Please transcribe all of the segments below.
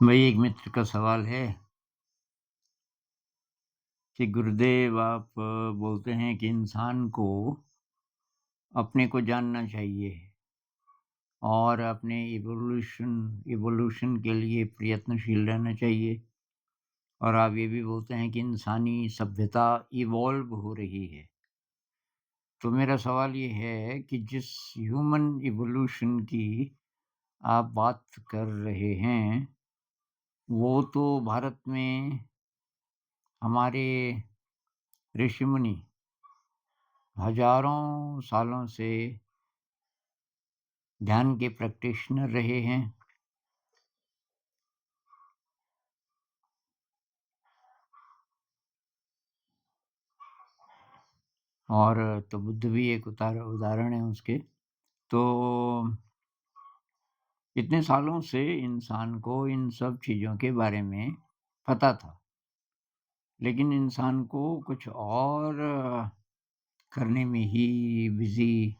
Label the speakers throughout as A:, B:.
A: भाई एक मित्र का सवाल है कि गुरुदेव आप बोलते हैं कि इंसान को अपने को जानना चाहिए और अपने इवोल्यूशन के लिए प्रयत्नशील रहना चाहिए और आप ये भी बोलते हैं कि इंसानी सभ्यता इवॉल्व हो रही है। तो मेरा सवाल ये है कि जिस ह्यूमन इवोल्यूशन की आप बात कर रहे हैं, वो तो भारत में हमारे ऋषि-मुनि हजारों सालों से ध्यान के प्रैक्टिशनर रहे हैं और तो बुद्ध भी एक उदाहरण है उसके। तो इतने सालों से इंसान को इन सब चीज़ों के बारे में पता था, लेकिन इंसान को कुछ और करने में ही बिज़ी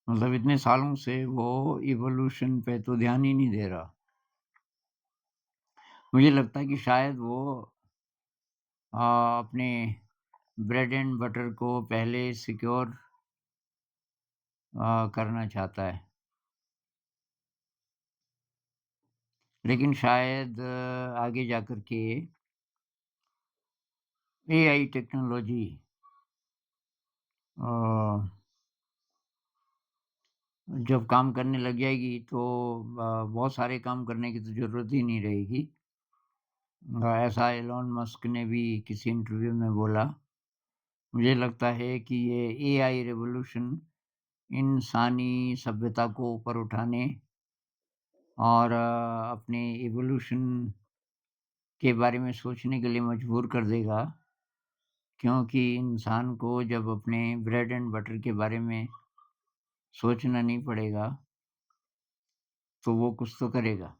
A: मतलब इतने सालों से वो इवोल्यूशन पे तो ध्यान ही नहीं दे रहा। मुझे लगता है कि शायद वो अपने ब्रेड एंड बटर को पहले सिक्योर करना चाहता है। लेकिन शायद आगे जाकर के एआई टेक्नोलॉजी अ, जब काम करने लग जाएगी तो बहुत सारे काम करने की तो ज़रूरत ही नहीं रहेगी। ऐसा एलन मस्क ने भी किसी इंटरव्यू में बोला। मुझे लगता है कि ये एआई रिवॉल्यूशन इंसानी सभ्यता को ऊपर उठाने और अपने इवोल्यूशन के बारे में सोचने के लिए मजबूर कर देगा, क्योंकि इंसान को जब अपने ब्रेड एंड बटर के बारे में सोचना नहीं पड़ेगा, तो वो कुछ तो करेगा।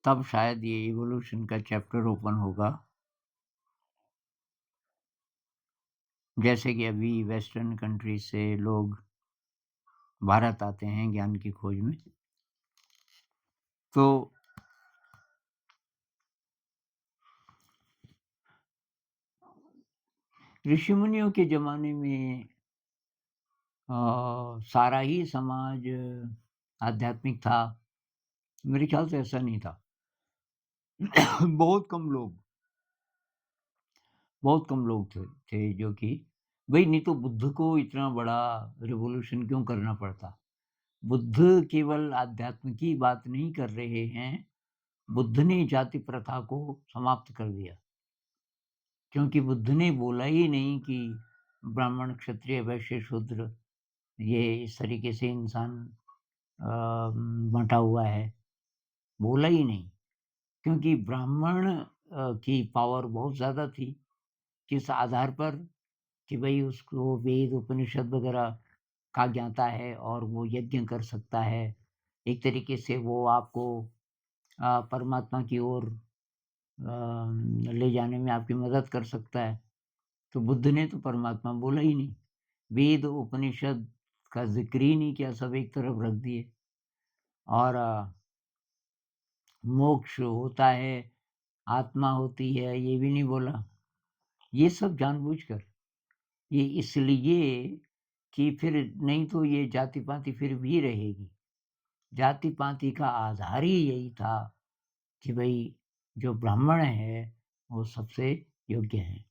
A: तब शायद ये इवोल्यूशन का चैप्टर ओपन होगा। जैसे कि अभी वेस्टर्न कंट्री से लोग भारत आते हैं ज्ञान की खोज में। तो ऋषि-मुनियों के ज़माने में सारा ही समाज आध्यात्मिक था। मेरे ख्याल से ऐसा नहीं था। बहुत कम लोग बहुत कम लोग थे जो कि भई नहीं तो बुद्ध को इतना बड़ा रिवॉल्यूशन क्यों करना पड़ता? बुद्ध केवल अध्यात्म की बात नहीं कर रहे हैं, बुद्ध ने जाति प्रथा को समाप्त कर दिया। क्योंकि बुद्ध ने बोला ही नहीं कि ब्राह्मण, क्षत्रिय, वैश्य, शूद्र ये इस तरीके से इंसान बँटा हुआ है, बोला ही नहीं। क्योंकि ब्राह्मण की पावर बहुत ज़्यादा थी, किस आधार पर कि भई उसको वेद, उपनिषद वगैरह का ज्ञाता है और वो यज्ञ कर सकता है। एक तरीके से वो आपको परमात्मा की ओर ले जाने में आपकी मदद कर सकता है। तो बुद्ध ने तो परमात्मा बोला ही नहीं। वेद, उपनिषद का ज़िक्र ही नहीं किया, सब एक तरफ रख दिए और मोक्ष होता है, आत्मा होती है, ये भी नहीं बोला। ये सब जानबूझकर, ये इसलिए कि फिर नहीं तो ये जाति-पाति फिर भी रहेगी। जाति-पाति का आधार ही यही था कि भई जो ब्राह्मण है, वो सबसे योग्य हैं।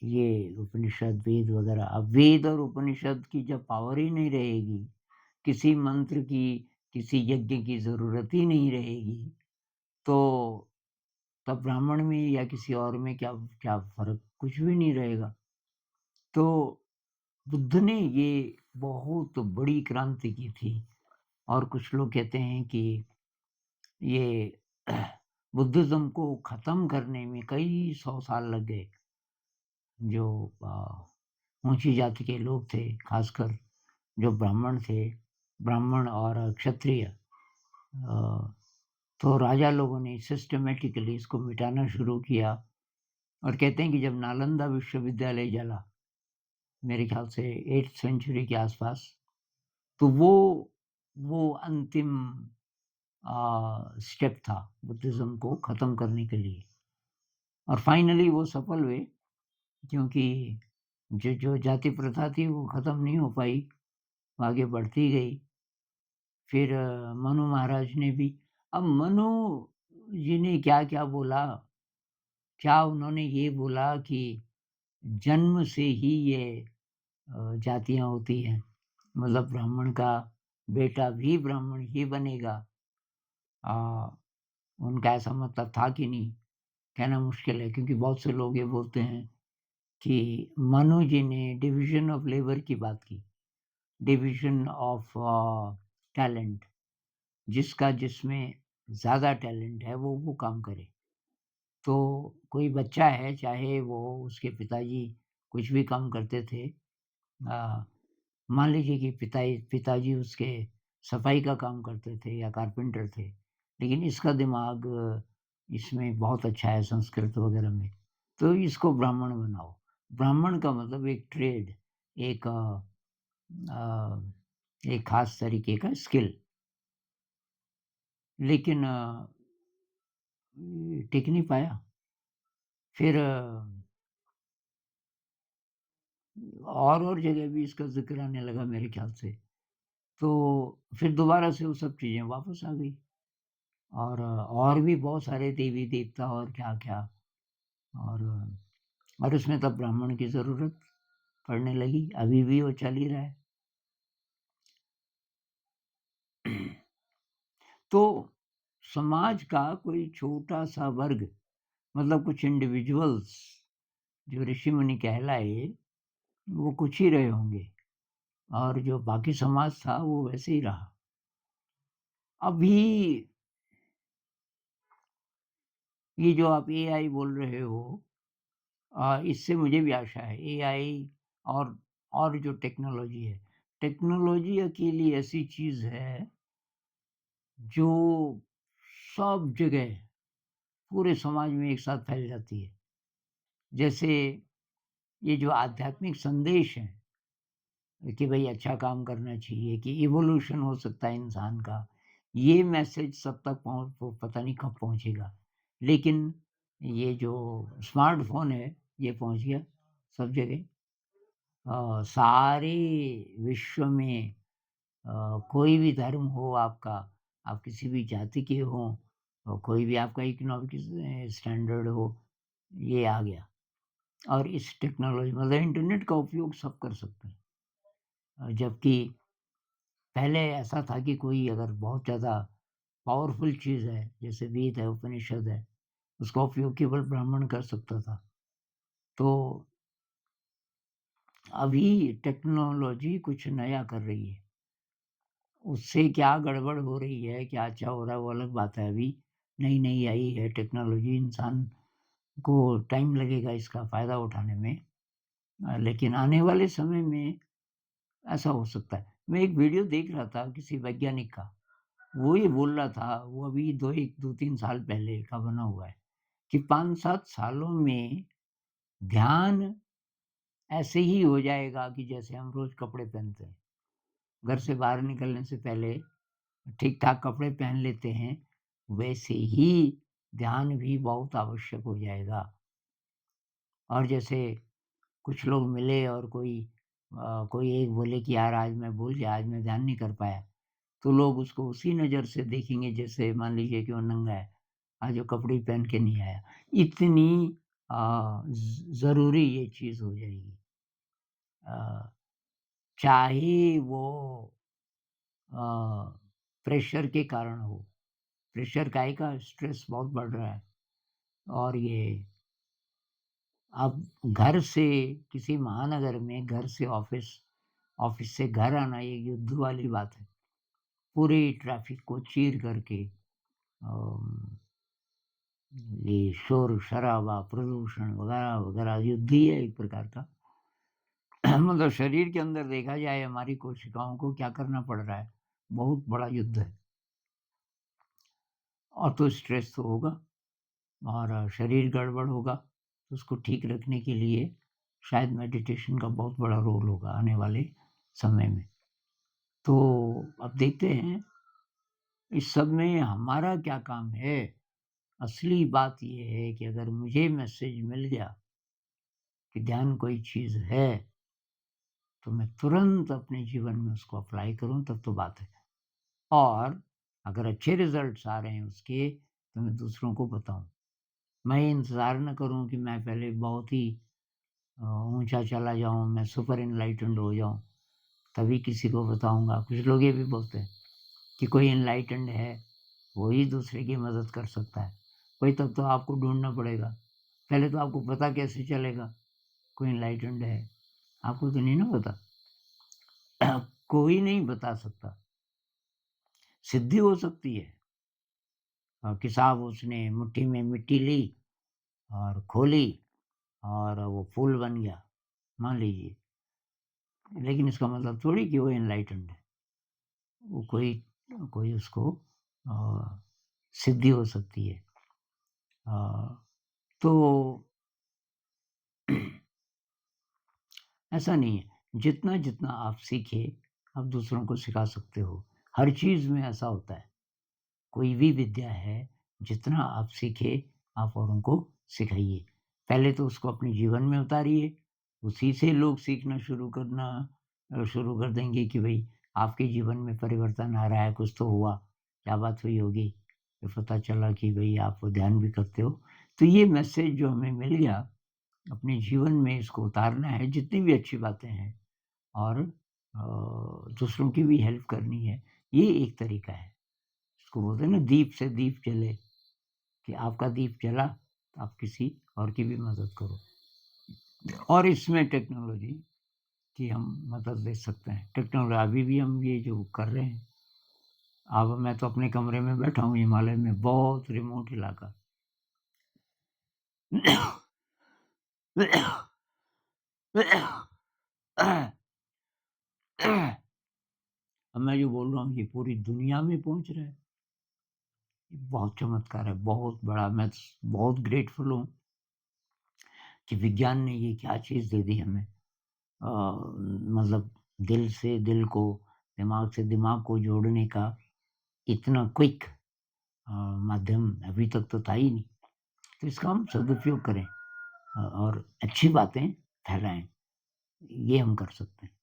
A: ये उपनिषद, वेद वगैरह अब वेद और उपनिषद की जब पावर ही नहीं रहेगी, किसी मंत्र की, किसी यज्ञ की ज़रूरत ही नहीं रहेगी, तो तब ब्राह्मण में या किसी और में क्या क्या फ़र्क? कुछ भी नहीं रहेगा। तो बुद्ध ने ये बहुत बड़ी क्रांति की थी और कुछ लोग कहते हैं कि ये बुद्धिज़्म को ख़त्म करने में कई 100 साल लग गए। जो ऊँची जाति के लोग थे, ख़ासकर जो ब्राह्मण थे, ब्राह्मण और क्षत्रिय तो राजा लोगों ने सिस्टमैटिकली इसको मिटाना शुरू किया और कहते हैं कि जब नालंदा विश्वविद्यालय जला, मेरे ख़्याल से 8th सेंचुरी के आस-पास, तो वो वो अंतिम स्टेप था बुद्धिज़्म को ख़त्म करने के लिए और फाइनली वो सफल हुए क्योंकि जो जाति प्रथा थी वो ख़त्म नहीं हो पाई, वो आगे बढ़ती गई। फिर मनु महाराज ने भी अब मनु जी ने क्या-क्या बोला, क्या उन्होंने ये बोला कि जन्म से ही ये जातियाँ होती हैं, मतलब ब्राह्मण का बेटा भी ब्राह्मण ही बनेगा। अ, उनका ऐसा मतलब था कि नहीं, कहना मुश्किल है क्योंकि बहुत से लोग ये बोलते हैं कि मनु जी ने डिवीज़न ऑफ लेबर की बात की, डिवीज़न ऑफ टैलेंट जिसका जिसमें ज़्यादा टैलेंट है वो काम करे। तो कोई बच्चा है चाहे वो उसके पिताजी कुछ भी काम करते थे मान लीजिए कि पिताजी उसके सफाई का काम करते थे या कारपेंटर थे, लेकिन इसका दिमाग इसमें बहुत अच्छा है संस्कृत वगैरह में, तो इसको ब्राह्मण बनाओ। ब्राह्मण का मतलब एक ट्रेड, एक अ, एक ख़ास तरीके का स्किल, लेकिन टिक नहीं पाया। फिर और जगह भी इसका ज़िक्र आने लगा मेरे ख़्याल से, तो फिर दोबारा से वो सब चीज़ें वापस आ गई। और भी बहुत सारे देवी-देवता और क्या-क्या और और उसमें तब ब्राह्मण की ज़रूरत पड़ने लगी, अभी भी वो चल ही रहा है। तो समाज का कोई छोटा-सा वर्ग मतलब कुछ इंडिविजुअल्स जो ऋषि-मुनि कहलाए, वो कुछ ही रहे होंगे और जो बाकी समाज था वो वैसे ही रहा। अभी ये जो आप एआई बोल रहे हो इससे मुझे भी आशा है एआई और जो टेक्नोलॉजी अकेली ऐसी चीज़ है जो सब जगह पूरे समाज में एक साथ फैल जाती है। जैसे ये जो आध्यात्मिक संदेश है कि भई अच्छा काम करना चाहिए, कि इवोल्यूशन हो सकता है इंसान का, ये मैसेज सब तक पता नहीं कब पहुँचेगा। लेकिन ये जो स्मार्टफ़ोन है, ये पहुँच गया सब जगह। सारे विश्व में कोई भी धर्म हो आपका, आप किसी भी जाति के हों और कोई भी आपका इकोनॉमिक स्टैंडर्ड हो, ये आ गया और इस टेक्नोलॉजी मतलब इंटरनेट का उपयोग सब कर सकते हैं। जबकि पहले ऐसा था कि कोई अगर बहुत ज़्यादा पावरफुल चीज़ है, जैसे वेद है, उपनिषद है, उसका उपयोग केवल ब्राह्मण कर सकता था। तो अभी टेक्नोलॉजी कुछ नया कर रही है। उससे क्या गड़बड़ हो रही है, क्या अच्छा हो रहा है, वो अलग बात है। अभी नई-नई आई है टेक्नोलॉजी, इंसान को टाइम लगेगा इसका फ़ायदा उठाने में लेकिन आने वाले समय में ऐसा हो सकता है। मैं एक वीडियो देख रहा था किसी वैज्ञानिक का, वो ये बोल रहा था, वो अभी 2-3 साल पहले का बना हुआ है, कि 5-7 सालों में ध्यान ऐसे ही हो जाएगा कि जैसे हम रोज़ कपड़े पहनते हैं। घर से बाहर निकलने से पहले ठीक-ठाक कपड़े पहन लेते हैं, वैसे ही ध्यान भी बहुत आवश्यक हो जाएगा। और जैसे कुछ लोग मिले और कोई एक बोले कि यार आज मैं भूल गया, आज मैं ध्यान नहीं कर पाया, तो लोग उसको उसी नज़र से देखेंगे जैसे मान लीजिए कि वो नंगा है, आज वो कपड़े ही पहन के नहीं आया। इतनी ज़रूरी ये चीज़ हो जाएगी। अ, चाहे वो अ, प्रेशर के कारण हो। प्रेशर काहे का स्ट्रेस बहुत बढ़ रहा है और ये अब घर से किसी महानगर में घर से ऑफ़िस, ऑफ़िस से घर आना ये युद्ध वाली बात है। पूरी ट्रैफ़िक को चीर करके अम, ये शोर-शराबा, प्रदूषण वगैरह-वगैरह युद्ध ही है एक प्रकार का। मतलब शरीर के अंदर देखा जाए हमारी कोशिकाओं को क्या करना पड़ रहा है, बहुत बड़ा युद्ध है और तो स्ट्रेस तो होगा। और शरीर गड़बड़ होगा, तो उसको ठीक रखने के लिए शायद मेडिटेशन का बहुत बड़ा रोल होगा आने वाले समय में। तो अब देखते हैं इस सब में हमारा क्या काम है? असली बात ये है कि अगर मुझे मैसेज मिल गया कि ध्यान कोई चीज़ है, तो मैं तुरंत अपने जीवन में उसको अप्लाई करूँ तब तो बात है। और अगर अच्छे रिज़ल्ट्स आ रहे हैं उसके, तो मैं दूसरों को बताऊँ। मैं ये इंतज़ार ना करूँ कि मैं पहले बहुत ही ऊँचा चला जाऊँ, मैं सुपर एनलाइटेंड हो जाऊँ, तभी किसी को बताऊँगा। कुछ लोग ये भी बोलते हैं कि कोई एनलाइटेंड है, वो ही दूसरे की मदद कर सकता है। भाई तब तो आपको ढूँढना पड़ेगा। पहले तो आपको पता कैसे चलेगा कोई एनलाइटेंड है? आपको तो नहीं ना पता। कोई नहीं बता सकता। सिद्धि हो सकती है कि साहब उसने मुट्ठी में मिट्टी ली और खोली और वो फूल बन गया, मान लीजिए। लेकिन इसका मतलब थोड़ी कि वो एनलाइटेंड है। वो कोई कोई उसको अ, सिद्धि हो सकती है। अ, तो ऐसा नहीं है, जितना-जितना आप सीखें, आप दूसरों को सिखा सकते हो। हर चीज़ में ऐसा होता है। कोई भी विद्या है, जितना आप सीखें, आप औरों को सिखाइए। पहले तो उसको अपने जीवन में उतारिए, उसी से लोग सीखना शुरू कर देंगे कि भई आपके जीवन में परिवर्तन आ रहा है, कुछ तो हुआ, क्या बात हुई होगी? फिर पता चला कि भई आप ध्यान भी करते हो। तो ये मैसेज जो हमें मिल गया, अपने जीवन में इसको उतारना है, जितनी भी अच्छी बातें हैं और दूसरों की भी हेल्प करनी है, ये एक तरीका है। उसको बोलते हैं ना दीप से दीप जले, कि आपका दीप जला तो आप किसी और की भी मदद करो। और इसमें टेक्नोलॉजी की हम मदद ले सकते हैं। टेक्नोलॉजी अभी भी हम ये जो कर रहे हैं, अब मैं तो अपने कमरे में बैठा हूँ हिमालय में, बहुत रिमोट इलाका। अब मैं जो बोल रहा हूँ ये पूरी दुनिया में पहुँच रहा है। ये बहुत चमत्कार है, बहुत बड़ा। मैं बहुत ग्रेटफुल हूँ कि विज्ञान ने ये क्या चीज़ दे दी हमें। मतलब दिल से दिल को, दिमाग से दिमाग को जोड़ने का इतना क्विक माध्यम अभी तक तो था ही नहीं। तो इसका हम सदुपयोग करें और अच्छी बातें फैलाएँ, ये हम कर सकते हैं।